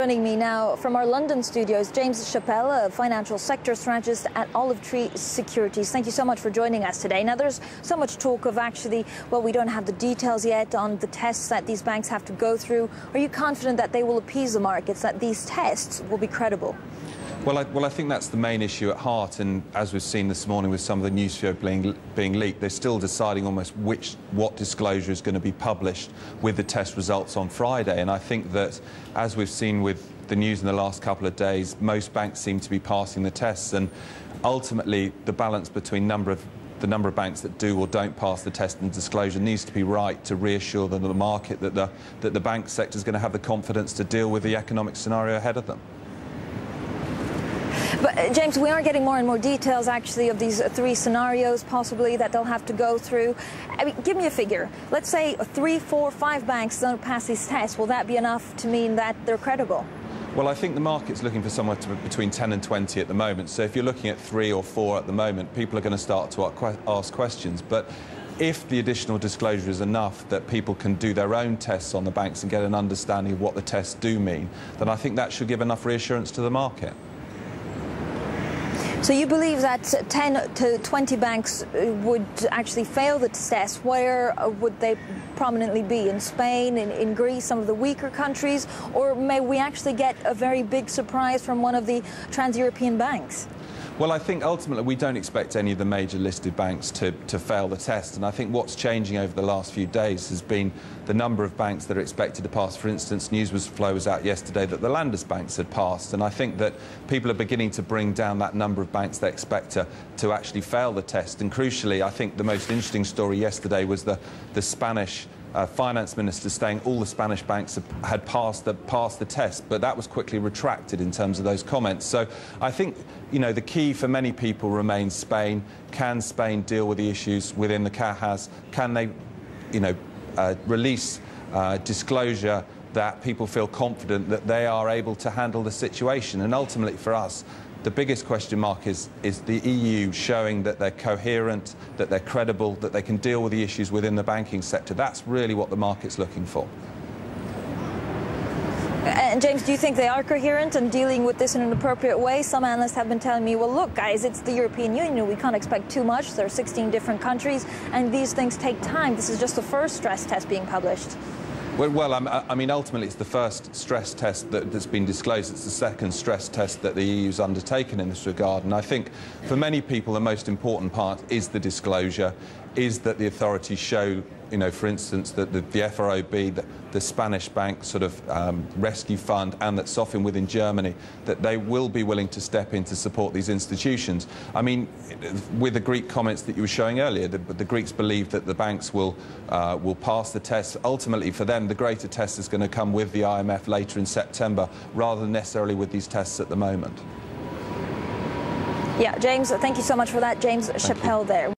Joining me now from our London studios, James Chappel, a financial sector strategist at Olivetree Securities. Thank you so much for joining us today. Now, there's so much talk of actually, well, we don't have the details yet on the tests that these banks have to go through. Are you confident that they will appease the markets, that these tests will be credible? Well, I think that's the main issue at heart, and as we've seen this morning with some of the news flow being leaked, they're still deciding almost what disclosure is going to be published with the test results on Friday. And I think that, as we've seen with the news in the last couple of days, most banks seem to be passing the tests, and ultimately the balance between the number of banks that do or don't pass the test and disclosure needs to be right to reassure the market that the bank sector is going to have the confidence to deal with the economic scenario ahead of them. But, James, we are getting more and more details, actually, of these three scenarios, possibly, that they'll have to go through. I mean, give me a figure. Let's say 3, 4, 5 banks don't pass these tests. Will that be enough to mean that they're credible? Well, I think the market's looking for somewhere between 10 and 20 at the moment. So if you're looking at 3 or 4 at the moment, people are going to start to ask questions. But if the additional disclosure is enough that people can do their own tests on the banks and get an understanding of what the tests do mean, then I think that should give enough reassurance to the market. So you believe that 10 to 20 banks would actually fail the test? Where would they prominently be? In Spain, in Greece, some of the weaker countries? Or may we actually get a very big surprise from one of the trans-European banks? Well, I think ultimately we don't expect any of the major listed banks to fail the test. And I think what's changing over the last few days has been the number of banks that are expected to pass. For instance, flow was out yesterday that the Landesbanks had passed. And I think that people are beginning to bring down that number of banks they expect to actually fail the test. And crucially, I think the most interesting story yesterday was the Spanish finance minister saying all the Spanish banks had passed the test, but that was quickly retracted in terms of those comments. So I think, you know, the key for many people remains Spain. Can Spain deal with the issues within the cajas? Can they, you know, release disclosure that people feel confident that they are able to handle the situation? And ultimately for us, the biggest question mark is the EU showing that they're coherent, that they're credible, that they can deal with the issues within the banking sector. That's really what the market's looking for. And James, do you think they are coherent and dealing with this in an appropriate way? Some analysts have been telling me, well, look, guys, it's the European Union. We can't expect too much. There are 16 different countries, and these things take time. This is just the first stress test being published. Well, I mean, ultimately, it's the first stress test that's been disclosed. It's the second stress test that the EU's undertaken in this regard. And I think for many people, the most important part is the disclosure, is that the authorities show, you know, for instance, that the FROB, the Spanish bank sort of rescue fund, and that SOFIN within Germany, that they will be willing to step in to support these institutions. I mean, with the Greek comments that you were showing earlier, the Greeks believe that the banks will pass the test. Ultimately, for them, the greater test is going to come with the IMF later in September, rather than necessarily with these tests at the moment. Yeah, James, thank you so much for that. James Chappel there.